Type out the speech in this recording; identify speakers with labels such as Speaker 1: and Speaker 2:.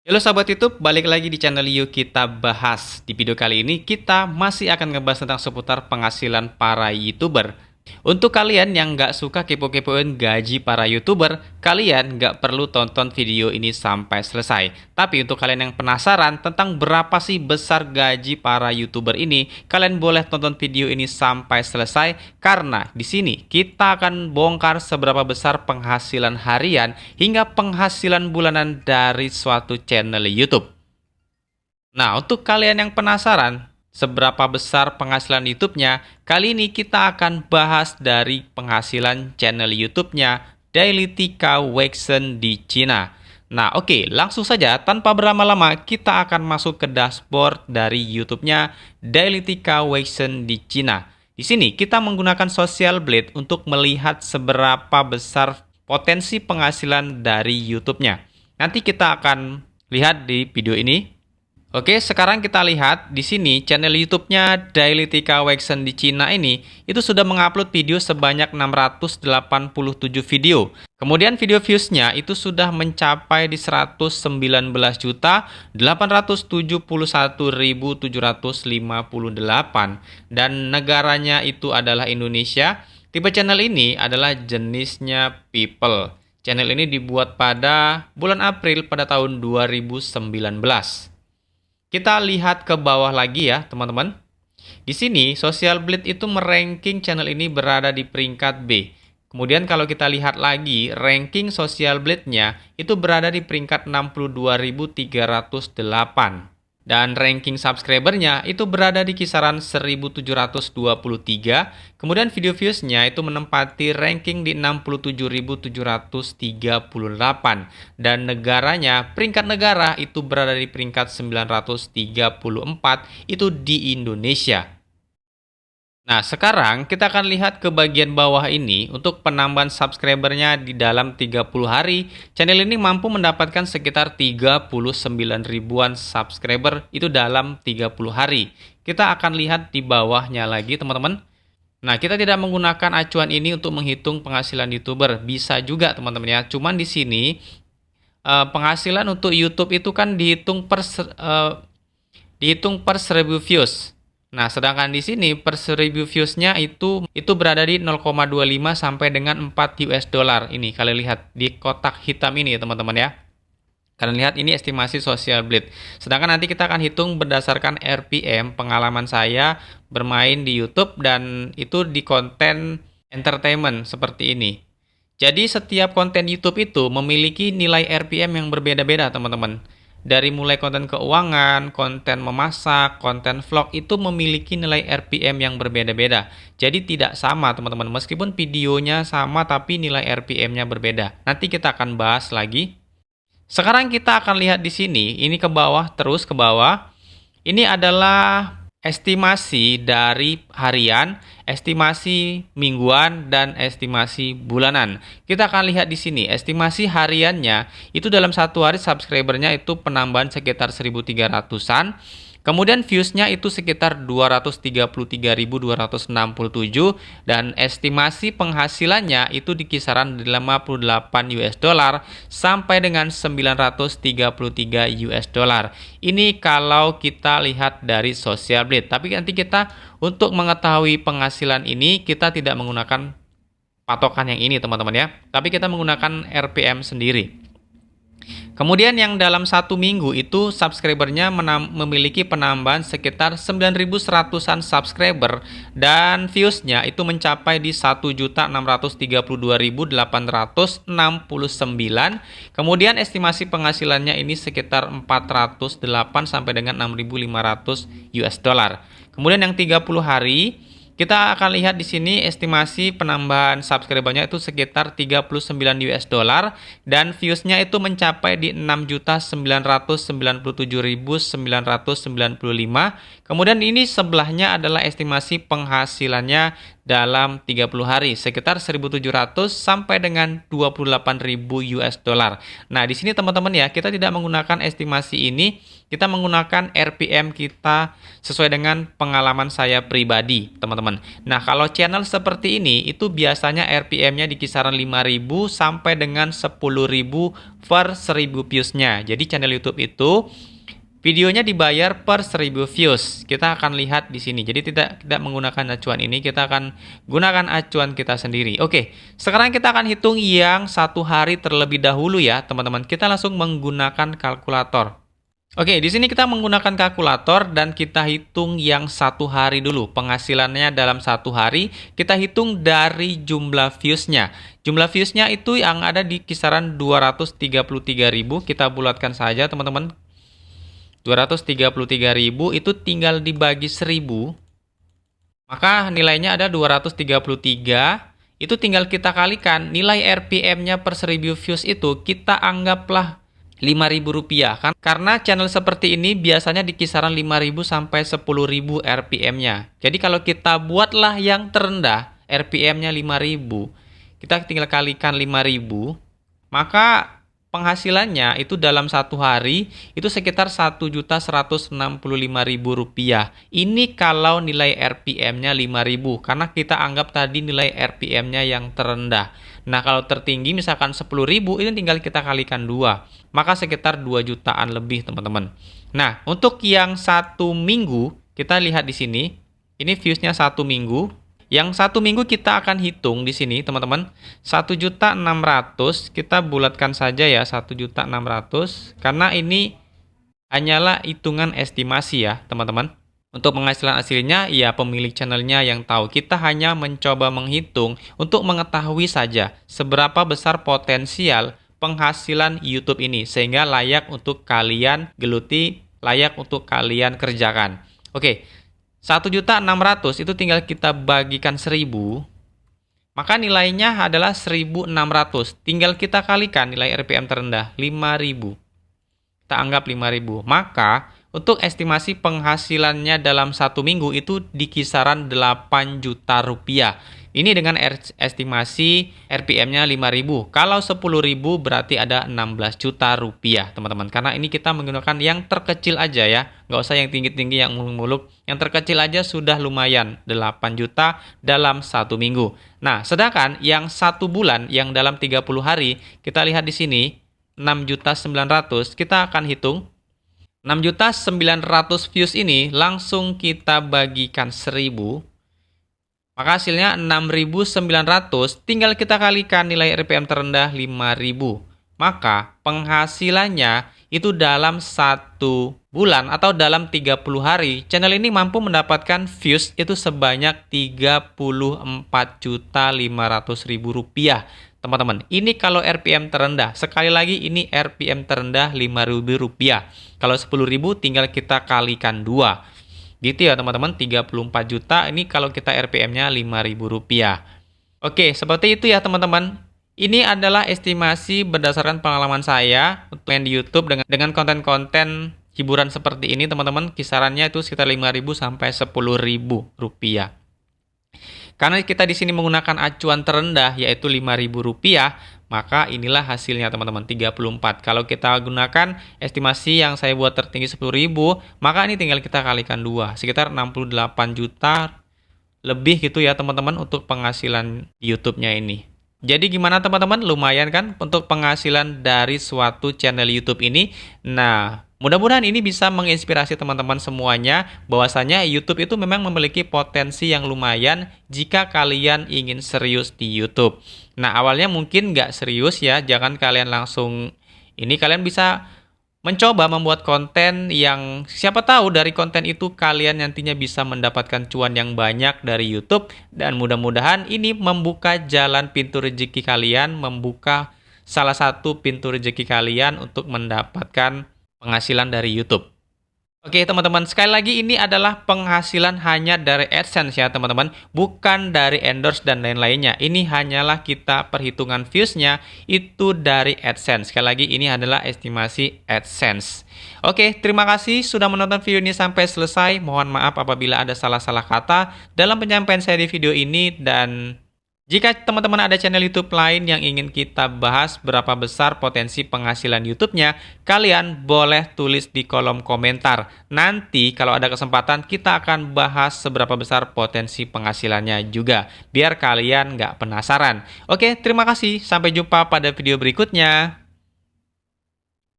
Speaker 1: Halo sahabat YouTube, balik lagi di channel Yuk Kita Bahas. Di video kali ini kita masih akan ngebahas tentang seputar penghasilan para YouTuber. Untuk kalian yang nggak suka kepo-kepoin gaji para YouTuber, kalian nggak perlu tonton video ini sampai selesai. Tapi untuk kalian yang penasaran tentang berapa sih besar gaji para YouTuber ini, kalian boleh tonton video ini sampai selesai karena di sini kita akan bongkar seberapa besar penghasilan harian hingga penghasilan bulanan dari suatu channel YouTube. Nah, untuk kalian yang penasaran seberapa besar penghasilan YouTube-nya, kali ini kita akan bahas dari penghasilan channel YouTube-nya Daily Tika Weixen di Cina. Nah, oke, langsung saja tanpa berlama-lama kita akan masuk ke dashboard dari YouTube-nya Daily Tika Weixen di Cina. Di sini kita menggunakan Social Blade untuk melihat seberapa besar potensi penghasilan dari YouTube-nya. Nanti kita akan lihat di video ini. Oke, sekarang kita lihat di sini channel YouTube-nya Daily Tika Weixen di Cina ini itu sudah mengupload video sebanyak 687 video. Kemudian video views-nya itu sudah mencapai di 119.871.758 dan negaranya itu adalah Indonesia. Tipe channel ini adalah jenisnya People. Channel ini dibuat pada bulan April pada tahun 2019. Kita lihat ke bawah lagi ya, teman-teman. Di sini, Social Blade itu meranking channel ini berada di peringkat B. Kemudian kalau kita lihat lagi, ranking Social Blade-nya itu berada di peringkat 62.308. Dan ranking subscribernya itu berada di kisaran 1723. Kemudian video views-nya itu menempati ranking di 67.738. Dan negaranya, peringkat negara itu berada di peringkat 934, itu di Indonesia. Nah, sekarang kita akan lihat ke bagian bawah ini. Untuk penambahan subscribernya di dalam 30 hari, channel ini mampu mendapatkan sekitar 39 ribuan subscriber itu dalam 30 hari. Kita akan lihat di bawahnya lagi, teman-teman. Nah, kita tidak menggunakan acuan ini untuk menghitung penghasilan YouTuber. Bisa juga, teman-teman ya. Cuman di sini penghasilan untuk YouTube itu kan dihitung per 1000 views. Nah, sedangkan di sini per 1000 views-nya itu berada di 0,25 sampai dengan 4 US dollar. Ini kalian lihat di kotak hitam ini ya, teman-teman ya. Kalian lihat ini estimasi Social Blade. Sedangkan nanti kita akan hitung berdasarkan RPM pengalaman saya bermain di YouTube dan itu di konten entertainment seperti ini. Jadi setiap konten YouTube itu memiliki nilai RPM yang berbeda-beda, teman-teman. Dari mulai konten keuangan, konten memasak, konten vlog itu memiliki nilai RPM yang berbeda-beda. Jadi tidak sama, teman-teman. Meskipun videonya sama tapi nilai RPM-nya berbeda. Nanti kita akan bahas lagi. Sekarang kita akan lihat di sini, ini ke bawah terus ke bawah. Ini adalah estimasi dari harian, estimasi mingguan, dan estimasi bulanan. Kita akan lihat di sini, estimasi hariannya itu dalam satu hari subscribernya itu penambahan sekitar 1.300-an. Kemudian viewsnya itu sekitar 233.267 dan estimasi penghasilannya itu di kisaran 58 US dollar sampai dengan 933 US dollar. Ini kalau kita lihat dari Social Blade. Tapi nanti kita untuk mengetahui penghasilan ini kita tidak menggunakan patokan yang ini, teman-teman ya. Tapi kita menggunakan RPM sendiri. Kemudian yang dalam satu minggu itu subscribernya memiliki penambahan sekitar 9.100-an subscriber dan viewsnya itu mencapai di 1.632.869. Kemudian estimasi penghasilannya ini sekitar 408 sampai dengan 6.500 US dollar. Kemudian yang 30 hari kita akan lihat di sini estimasi penambahan subscribernya itu sekitar 39 US dollar dan viewsnya itu mencapai di 6.997.995. Kemudian ini sebelahnya adalah estimasi penghasilannya dalam 30 hari, sekitar 1.700 sampai dengan 28.000 US dollar. Nah, di sini teman-teman ya, kita tidak menggunakan estimasi ini, kita menggunakan RPM kita sesuai dengan pengalaman saya pribadi, teman-teman. Nah, kalau channel seperti ini, itu biasanya RPM-nya di kisaran 5.000 sampai dengan 10.000 per 1.000 views-nya. Jadi channel YouTube itu videonya dibayar per 1.000 views. Kita akan lihat di sini. Jadi tidak menggunakan acuan ini, kita akan gunakan acuan kita sendiri. Oke, sekarang kita akan hitung yang 1 hari terlebih dahulu ya, teman-teman. Kita langsung menggunakan kalkulator. Oke, di sini kita menggunakan kalkulator dan kita hitung yang 1 hari dulu. Penghasilannya dalam 1 hari, kita hitung dari jumlah views-nya. Jumlah views-nya itu yang ada di kisaran 233.000. Kita bulatkan saja, teman-teman. 233.000 itu tinggal dibagi 1.000. Maka nilainya ada 233. Itu tinggal kita kalikan. Nilai RPM-nya per 1.000 views itu kita anggaplah Rp5.000 kan, karena channel seperti ini biasanya di kisaran 5.000 sampai 10.000 RPM-nya. Jadi kalau kita buatlah yang terendah, RPM-nya 5.000, kita tinggal kalikan 5.000, maka penghasilannya itu dalam 1 hari itu sekitar Rp1.165.000. Ini kalau nilai RPM-nya 5.000, karena kita anggap tadi nilai RPM-nya yang terendah. Nah, kalau tertinggi misalkan 10.000, ini tinggal kita kalikan 2. Maka sekitar 2 jutaan lebih, teman-teman. Nah, untuk yang 1 minggu, kita lihat di sini. Ini views-nya 1 minggu. Yang 1 minggu kita akan hitung di sini, teman-teman. 1.600.000, kita bulatkan saja ya, 1.600.000. Karena ini hanyalah hitungan estimasi ya, teman-teman. Untuk penghasilan aslinya, ya pemilik channelnya yang tahu. Kita hanya mencoba menghitung untuk mengetahui saja seberapa besar potensial penghasilan YouTube ini, sehingga layak untuk kalian geluti, layak untuk kalian kerjakan. Oke, 1.600.000 itu tinggal kita bagikan 1.000, maka nilainya adalah 1.600. Tinggal kita kalikan nilai RPM terendah, 5.000. Kita anggap 5.000. Maka untuk estimasi penghasilannya dalam 1 minggu itu di kisaran 8 juta rupiah. Ini dengan estimasi RPM-nya 5.000. Kalau 10.000 berarti ada 16 juta rupiah, teman-teman. Karena ini kita menggunakan yang terkecil aja ya. Nggak usah yang tinggi-tinggi, yang muluk-muluk. Yang terkecil aja sudah lumayan. 8 juta dalam 1 minggu. Nah, sedangkan yang 1 bulan, yang dalam 30 hari, kita lihat di sini, 6.900.000. Kita akan hitung. 6.900.000 views ini langsung kita bagikan 1.000. Maka hasilnya 6.900, tinggal kita kalikan nilai RPM terendah 5.000. Maka penghasilannya itu dalam 1 bulan atau dalam 30 hari, channel ini mampu mendapatkan views itu sebanyak Rp34.500.000. Teman-teman, ini kalau RPM terendah. Sekali lagi, ini RPM terendah Rp5.000. Kalau 10.000 tinggal kita kalikan 2. Gitu ya teman-teman, 34 juta ini kalau kita RPM-nya Rp5.000. Oke, seperti itu ya teman-teman. Ini adalah estimasi berdasarkan pengalaman saya untuk main di YouTube dengan konten-konten hiburan seperti ini, teman-teman. Kisarannya itu sekitar 5.000 sampai 10.000 rupiah. Karena kita di sini menggunakan acuan terendah yaitu Rp5.000, maka inilah hasilnya teman-teman, 34. Kalau kita gunakan estimasi yang saya buat tertinggi 10.000, maka ini tinggal kita kalikan 2, sekitar 68 juta lebih gitu ya teman-teman untuk penghasilan YouTube-nya ini. Jadi gimana teman-teman? Lumayan kan untuk penghasilan dari suatu channel YouTube ini? Nah, mudah-mudahan ini bisa menginspirasi teman-teman semuanya bahwasanya YouTube itu memang memiliki potensi yang lumayan jika kalian ingin serius di YouTube. Nah, awalnya mungkin nggak serius ya, jangan kalian langsung ini, kalian bisa mencoba membuat konten yang siapa tahu dari konten itu kalian nantinya bisa mendapatkan cuan yang banyak dari YouTube, dan mudah-mudahan ini membuka jalan pintu rezeki kalian, membuka salah satu pintu rezeki kalian untuk mendapatkan penghasilan dari YouTube. Oke teman-teman, sekali lagi ini adalah penghasilan hanya dari AdSense ya teman-teman, bukan dari endorse dan lain-lainnya. Ini hanyalah kita perhitungan views-nya itu dari AdSense. Sekali lagi ini adalah estimasi AdSense. Oke, terima kasih sudah menonton video ini sampai selesai. Mohon maaf apabila ada salah-salah kata dalam penyampaian saya di video ini, dan jika teman-teman ada channel YouTube lain yang ingin kita bahas berapa besar potensi penghasilan YouTube-nya, kalian boleh tulis di kolom komentar. Nanti kalau ada kesempatan kita akan bahas seberapa besar potensi penghasilannya juga, biar kalian nggak penasaran. Oke, terima kasih. Sampai jumpa pada video berikutnya.